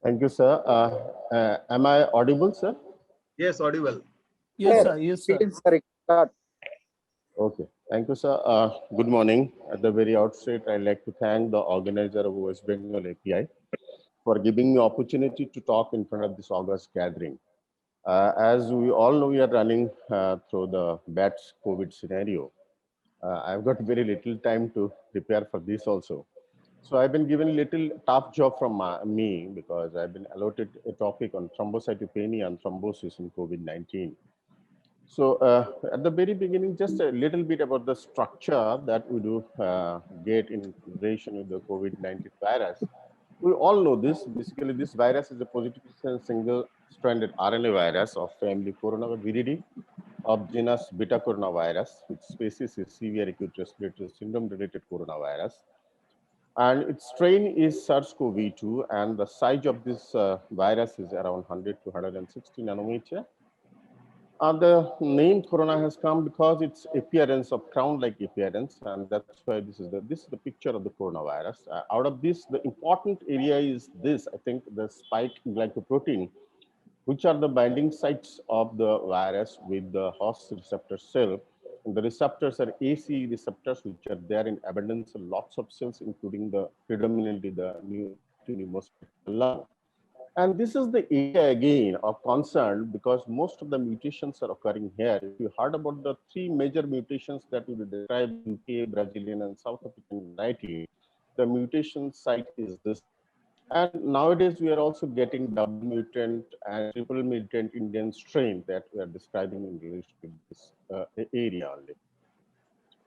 Thank you, sir. Am I audible, sir? Yes, audible. Yes, sir. Yes, sir. Please start. Okay. Thank you, sir. Good morning. At the very outset, I'd like to thank the organizer of West Bengal API for giving me opportunity to talk in front of this August gathering. As we all know, we are running through the bad COVID scenario. I've got very little time to prepare for this also. So I've been given a little tough job from me because I've been allotted a topic on thrombocytopenia and thrombosis in COVID-19. So at the very beginning, just a little bit about the structure that we do get in relation with the COVID-19 virus. We all know this. Basically, this virus is a positive single-stranded RNA virus of family coronavirus of genus beta coronavirus, which species is severe acute respiratory syndrome-related coronavirus. And its strain is SARS-CoV-2, and the size of this virus is around 100 to 160 nanometer. The name corona has come because its appearance of crown-like appearance, and that's why this is the picture of the coronavirus. Out of this, the important area is this. I think the spike glycoprotein, which are the binding sites of the virus with the host receptor cell. And the receptors are ACE receptors, which are there in abundance in lots of cells, including the predominantly the lung. And this is the area again of concern because most of the mutations are occurring here. If you heard about the three major mutations that we describe in UK, Brazilian, and South African variety, the mutation site is this. And nowadays we are also getting double mutant and triple mutant Indian strain that we are describing in relation to this area only.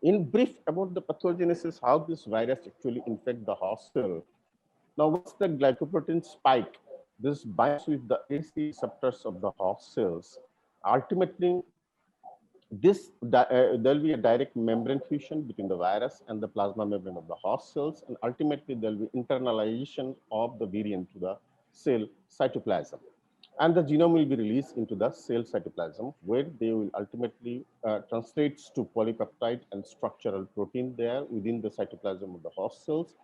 In brief about the pathogenesis, how this virus actually infect the host cell. Now, what's the glycoprotein spike? This binds with the AC receptors of the host cells. Ultimately, there will be a direct membrane fusion between the virus and the plasma membrane of the host cells, and ultimately there will be internalization of the variant to the cell cytoplasm. And the genome will be released into the cell cytoplasm, where they will ultimately translate to polypeptide and structural protein there within the cytoplasm of the host cells.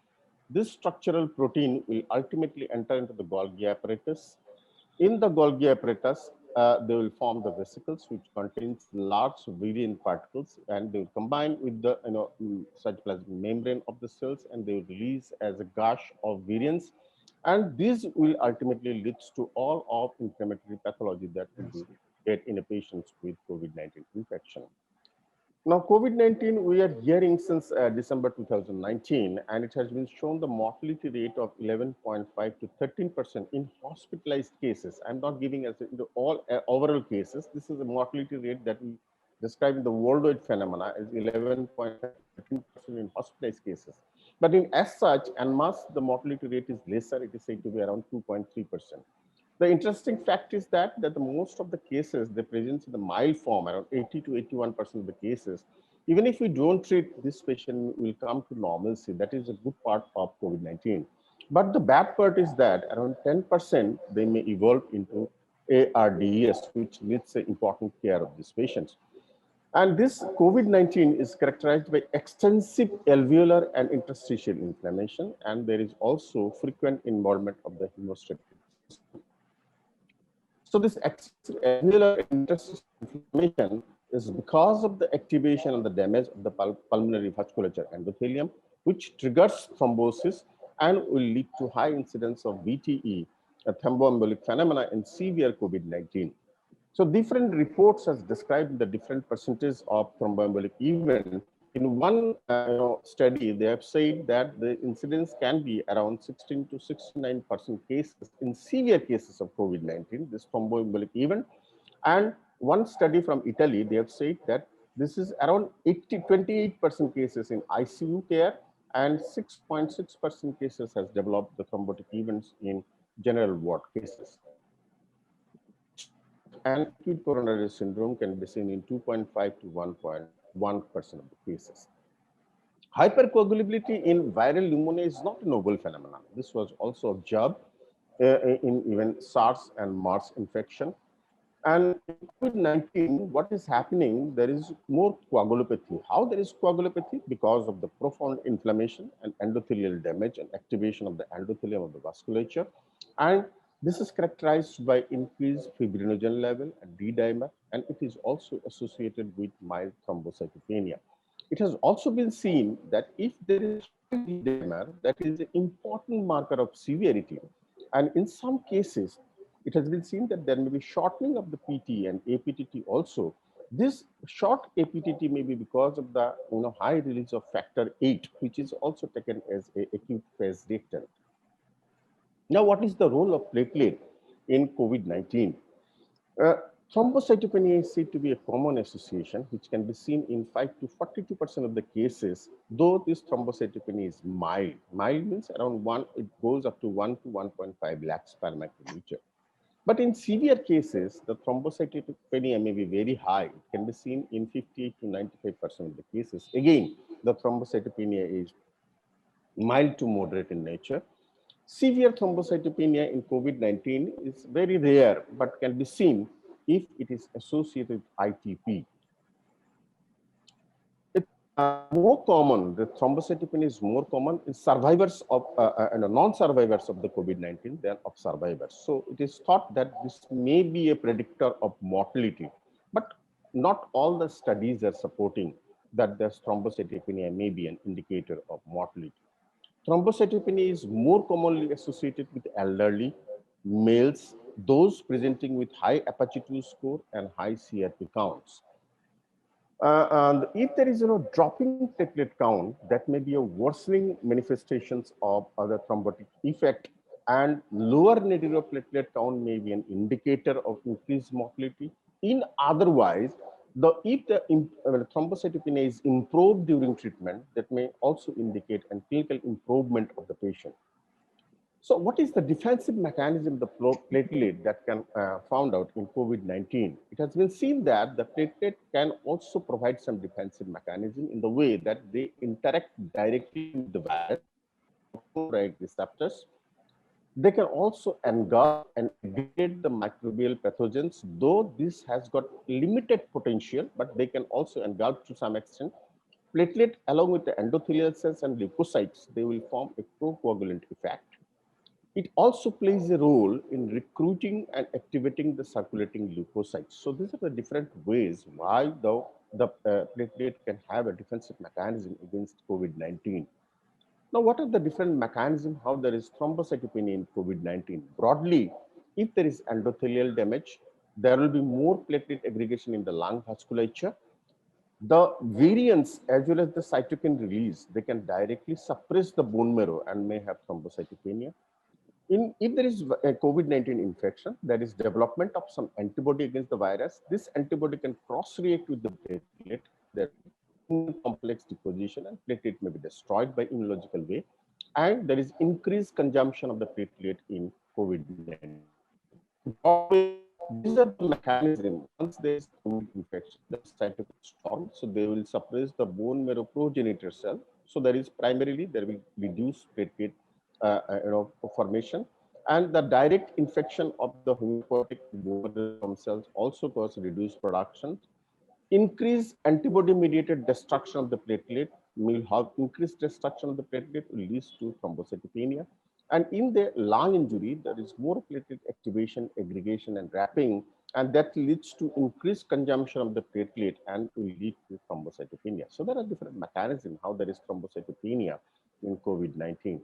This structural protein will ultimately enter into the Golgi apparatus. In the Golgi apparatus, they will form the vesicles, which contains large virion particles, and they will combine with the cytoplasmic membrane of the cells, and they will release as a gush of virions. And this will ultimately lead to all of inflammatory pathology that we get in a patient with COVID-19 infection. Now, COVID-19, we are hearing since December 2019, and it has been shown the mortality rate of 11.5 to 13% in hospitalized cases. I'm not giving as all overall cases. This is the mortality rate that we describe in the worldwide phenomena as 11.5 to 13% in hospitalized cases. But in as such, en masse, the mortality rate is lesser. It is said to be around 2.3%. The interesting fact is that the most of the cases, they present in the mild form, around 80 to 81% of the cases. Even if we don't treat this patient, will come to normalcy. That is a good part of COVID-19. But the bad part is that around 10%, they may evolve into ARDS, which needs important care of these patients. And this COVID-19 is characterized by extensive alveolar and interstitial inflammation, and there is also frequent involvement of the hemostatic system. So this alveolar interstitial inflammation is because of the activation and the damage of the pulmonary vasculature endothelium, which triggers thrombosis and will lead to high incidence of VTE, a thromboembolic phenomena in severe COVID-19. So different reports has described the different percentage of thromboembolic event. In one study, they have said that the incidence can be around 16 to 69% cases in severe cases of COVID-19, this thromboembolic event. And one study from Italy, they have said that this is around 28% cases in ICU care, and 6.6% cases has developed the thrombotic events in general ward cases. And acute coronary syndrome can be seen in 2.5 to 1.1% of the cases. Hypercoagulability in viral pneumonia is not a novel phenomenon. This was also observed in even SARS and MERS infection. And in COVID-19, what is happening, there is more coagulopathy. How there is coagulopathy? Because of the profound inflammation and endothelial damage and activation of the endothelium of the vasculature. And This is characterized by increased fibrinogen level and D-dimer, and it is also associated with mild thrombocytopenia. It has also been seen that if there is high D-dimer, that is an important marker of severity. And in some cases, it has been seen that there may be shortening of the PT and APTT also. This short APTT may be because of the high release of factor 8, which is also taken as a acute phase reactant. Now, what is the role of platelet in COVID-19? Uh, Thrombocytopenia is said to be a common association, which can be seen in 5 to 42% of the cases, though this thrombocytopenia is mild. Mild means around 1, it goes up to 1 to 1.5 lakhs per microliter. But in severe cases, the thrombocytopenia may be very high. It can be seen in 58 to 95% of the cases. Again, the thrombocytopenia is mild to moderate in nature. Severe thrombocytopenia in COVID-19 is very rare, but can be seen if it is associated with ITP. It's more common, the thrombocytopenia is more common in survivors of and non-survivors of the COVID-19 than of survivors. So it is thought that this may be a predictor of mortality, but not all the studies are supporting that the thrombocytopenia may be an indicator of mortality. Thrombocytopenia is more commonly associated with elderly, males, those presenting with high APACHE2 score and high CRP counts. And if there is dropping platelet count, that may be a worsening manifestations of other thrombotic effect, and lower platelet count may be an indicator of increased mortality. In otherwise, if the thrombocytopenia is improved during treatment, that may also indicate a clinical improvement of the patient. So what is the defensive mechanism of the platelet that can found out in COVID-19? It has been seen that the platelet can also provide some defensive mechanism in the way that they interact directly with the virus, right receptors. They can also engulf and aggregate the microbial pathogens, though this has got limited potential, but they can also engulf to some extent. Platelet, along with the endothelial cells and leukocytes, they will form a procoagulant effect. It also plays a role in recruiting and activating the circulating leukocytes. So these are the different ways why the platelet can have a defensive mechanism against COVID-19. Now, what are the different mechanisms how there is thrombocytopenia in COVID-19? Broadly, if there is endothelial damage, there will be more platelet aggregation in the lung vasculature. The variants as well as the cytokine release, they can directly suppress the bone marrow and may have thrombocytopenia. If there is a COVID-19 infection, there is development of some antibody against the virus. This antibody can cross-react with the platelet. There is complex deposition and platelet may be destroyed by immunological way. And there is increased consumption of the platelet in COVID-19. These are the mechanisms. Once there is COVID infection, the cytokine storm, so they will suppress the bone marrow progenitor cell. So there is primarily there will reduce platelet formation, and the direct infection of the hematopoietic bone cells also cause reduced production. Increased antibody-mediated destruction of the platelet will have increased destruction of the platelet will lead to thrombocytopenia. And in the lung injury, there is more platelet activation, aggregation, and wrapping, and that leads to increased consumption of the platelet and will lead to thrombocytopenia. So there are different mechanisms how there is thrombocytopenia in COVID-19.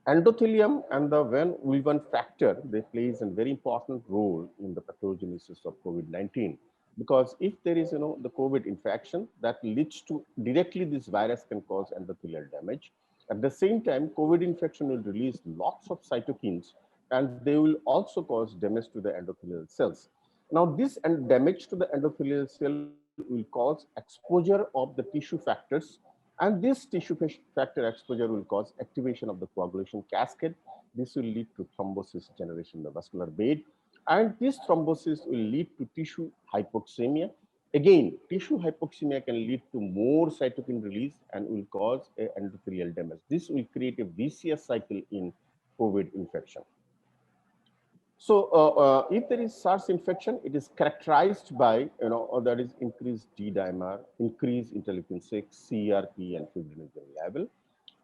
Endothelium and the Van factor, they plays a very important role in the pathogenesis of COVID-19. Because if there is, the COVID infection that leads to directly this virus can cause endothelial damage. At the same time, COVID infection will release lots of cytokines and they will also cause damage to the endothelial cells. Now, this damage to the endothelial cell will cause exposure of the tissue factors, and this tissue factor exposure will cause activation of the coagulation cascade. This will lead to thrombosis generation in the vascular bed. And this thrombosis will lead to tissue hypoxemia. Again, tissue hypoxemia can lead to more cytokine release and will cause endothelial damage. This will create a vicious cycle in COVID infection. So if there is SARS infection, it is characterized by, that is increased D-dimer, increased interleukin-6, CRP, and fibrinogen level.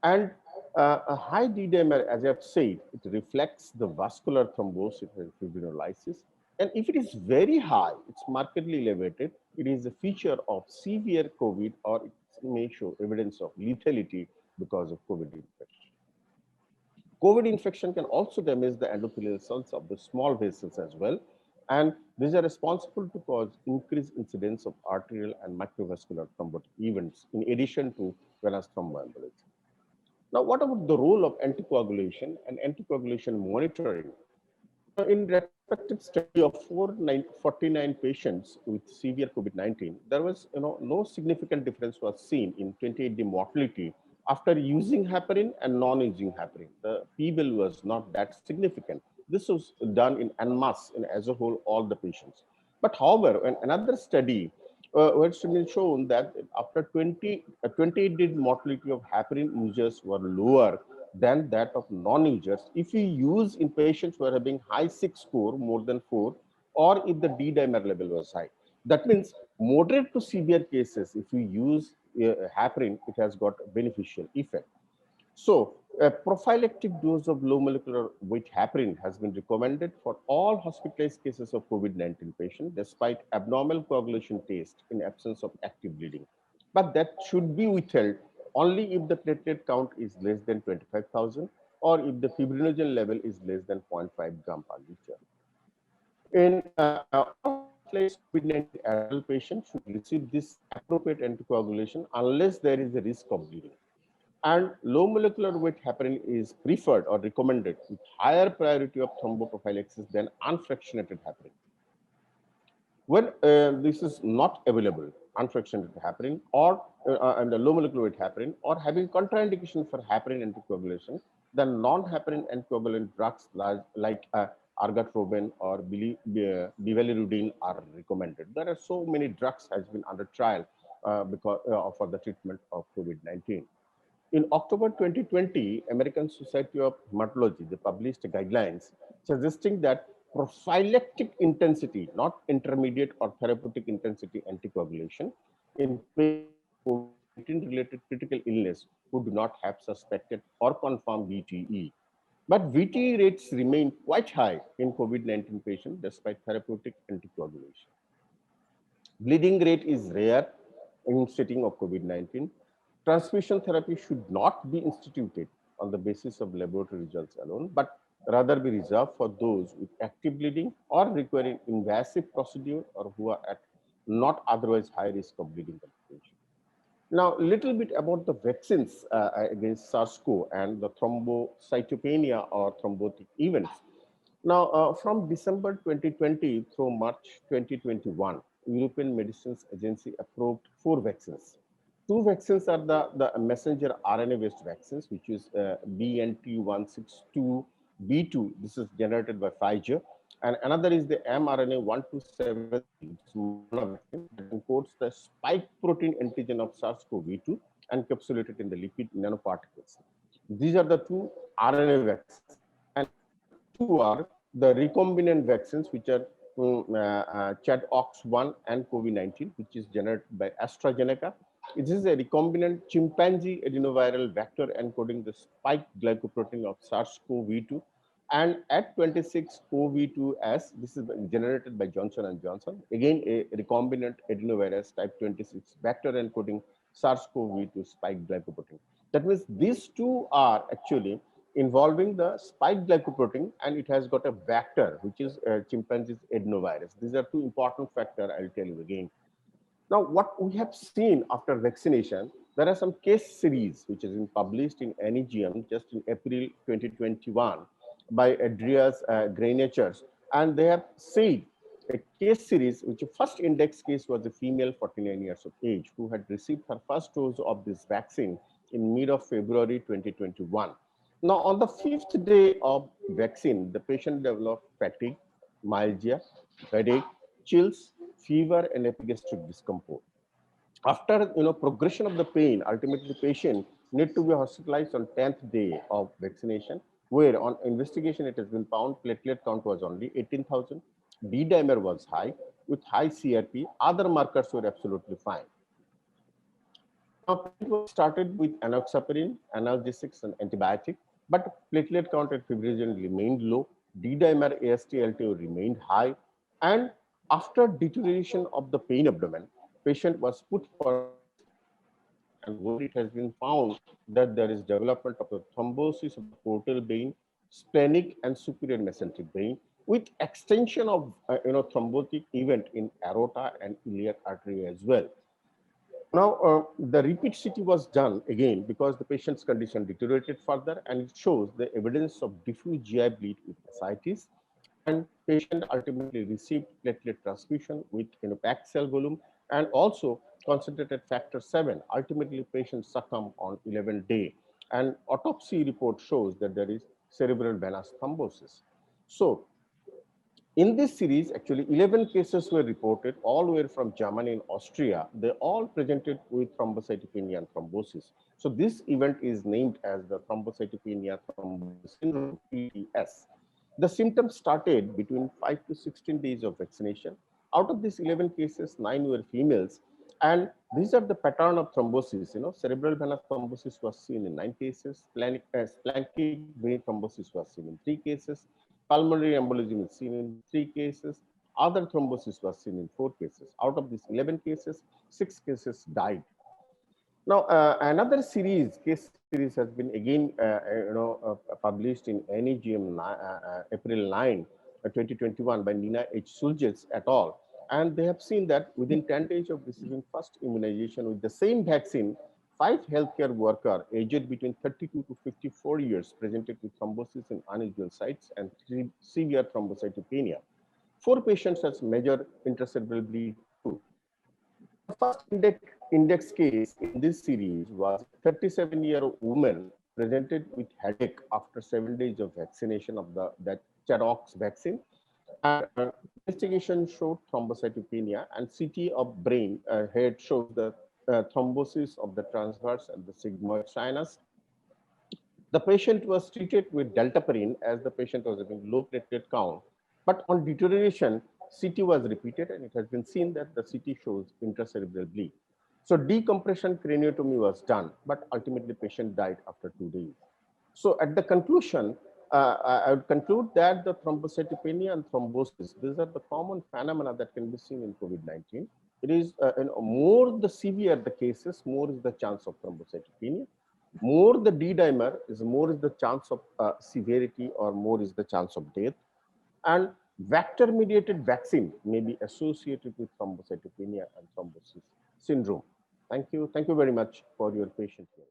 And a high D-dimer, as I've said, it reflects the vascular thrombosis and fibrinolysis. And if it is very high, it's markedly elevated, it is a feature of severe COVID, or it may show evidence of lethality because of COVID infection. COVID infection can also damage the endothelial cells of the small vessels as well. And these are responsible to cause increased incidence of arterial and microvascular thrombotic events in addition to venous thromboembolism. Now, what about the role of anticoagulation and anticoagulation monitoring? Now, in retrospective study of 49 patients with severe COVID-19, there was no significant difference was seen in 28-day mortality after using heparin and non-using heparin. The p-value was not that significant. This was done in en masse, in as a whole, all the patients. But however, in another study, it's been shown that after 28 days mortality of heparin users were lower than that of non-users if you use in patients who are having high 6 score, more than 4, or if the D-dimer level was high. That means moderate to severe cases, if you use heparin, it has got beneficial effect. So, a prophylactic dose of low molecular weight heparin has been recommended for all hospitalized cases of COVID-19 patients, despite abnormal coagulation test in absence of active bleeding. But that should be withheld only if the platelet count is less than 25,000 or if the fibrinogen level is less than 0.5 gram per liter. In all hospitalized COVID-19 adult patients should receive this appropriate anticoagulation unless there is a risk of bleeding. And low molecular weight heparin is preferred or recommended with higher priority of thromboprophylaxis than unfractionated heparin. When this is not available, unfractionated heparin or and the low molecular weight heparin, or having contraindication for heparin anticoagulation, then non-heparin anticoagulant drugs like argatroben or bivalirudin are recommended. There are so many drugs has been under trial for the treatment of COVID-19. In October 2020, American Society of Hematology, they published guidelines suggesting that prophylactic intensity, not intermediate or therapeutic intensity anticoagulation in patients with COVID-19 related critical illness who do not have suspected or confirmed VTE. But VTE rates remain quite high in COVID-19 patients despite therapeutic anticoagulation. Bleeding rate is rare in setting of COVID-19. Transmission therapy should not be instituted on the basis of laboratory results alone, but rather be reserved for those with active bleeding or requiring invasive procedure or who are at not otherwise high risk of bleeding complication. Now, a little bit about the vaccines against SARS-CoV and the thrombocytopenia or thrombotic events. Now, from December 2020 through March 2021, European Medicines Agency approved 4 vaccines. 2 vaccines are the messenger RNA-based vaccines, which is BNT162B2. This is generated by Pfizer. And another is the mRNA 1273, which is Moderna vaccine that encodes the spike protein antigen of SARS-CoV-2 encapsulated in the lipid nanoparticles. These are the 2 RNA vaccines. And other 2 are the recombinant vaccines, which are ChAdOx1 and COVID-19, which is generated by AstraZeneca. It is a recombinant chimpanzee adenoviral vector encoding the spike glycoprotein of SARS-CoV-2 and At26-CoV2S. This is generated by Johnson & Johnson. Again, a recombinant adenovirus type 26 vector encoding SARS-CoV-2 spike glycoprotein. That means these 2 are actually involving the spike glycoprotein, and it has got a vector, which is chimpanzee's adenovirus. These are 2 important factors, I'll tell you again. Now, what we have seen after vaccination, there are some case series which has been published in NEGM just in April 2021 by Andreas Greinechers, and they have said a case series, which the first index case was a female 49 years of age who had received her first dose of this vaccine in mid of February 2021. Now, on the 5th day of vaccine, the patient developed fatigue, myalgia, headache, chills, fever, and epigastric discomfort. After progression of the pain, ultimately the patient need to be hospitalized on 10th day of vaccination, where on investigation it has been found platelet count was only 18,000, D-dimer was high with high CRP, other markers were absolutely fine. patient was started with enoxaparin, analgesics, and antibiotic, but platelet count and fibrinogen remained low. D-dimer AST-LTO remained high, and after deterioration of the pain abdomen, patient was put for chest examination, and where it has been found that there is development of the thrombosis of the portal vein, splenic and superior mesenteric vein, with extension of thrombotic event in aorta and iliac artery as well. Now, the repeat CT was done again because the patient's condition deteriorated further, and it shows the evidence of diffuse GI bleed with ascites. And patient ultimately received platelet transfusion with packed cell volume and also concentrated factor 7. Ultimately, patient succumbed on 11th day, and autopsy report shows that there is cerebral venous thrombosis. So, in this series, actually, 11 cases were reported. All were from Germany and Austria. They all presented with thrombocytopenia and thrombosis. So this event is named as the thrombocytopenia thrombosis syndrome, TTS. The symptoms started between 5 to 16 days of vaccination. Out of these 11 cases, 9 were females. And these are the pattern of thrombosis. Cerebral venous thrombosis was seen in 9 cases. Splanchnic vein thrombosis was seen in 3 cases. Pulmonary embolism is seen in 3 cases. Other thrombosis was seen in 4 cases. Out of these 11 cases, 6 cases died. Now, another case series has been again, published in NEGM April 9, 2021 by Nina H. Suljes et al. And they have seen that within 10 days of receiving first immunization with the same vaccine, 5 healthcare workers aged between 32 to 54 years presented with thrombosis in unusual sites and severe thrombocytopenia. 4 patients has major intracerebral bleed too. The first index case in this series was a 37-year-old woman presented with headache after 7 days of vaccination of that Charox vaccine. And investigation showed thrombocytopenia, and CT of brain head shows the thrombosis of the transverse and the sigmoid sinus. The patient was treated with deltaparin as the patient was having low platelet count. But on deterioration, CT was repeated, and it has been seen that the CT shows intracerebral bleed. So decompression craniotomy was done, but ultimately patient died after 2 days. So at the conclusion, I would conclude that the thrombocytopenia and thrombosis, these are the common phenomena that can be seen in COVID-19. It is more the severe the cases, more is the chance of thrombocytopenia. More the D-dimer is more is the chance of severity, or more is the chance of death. And vector-mediated vaccine may be associated with thrombocytopenia and thrombosis syndrome. Thank you. Thank you very much for your patience here.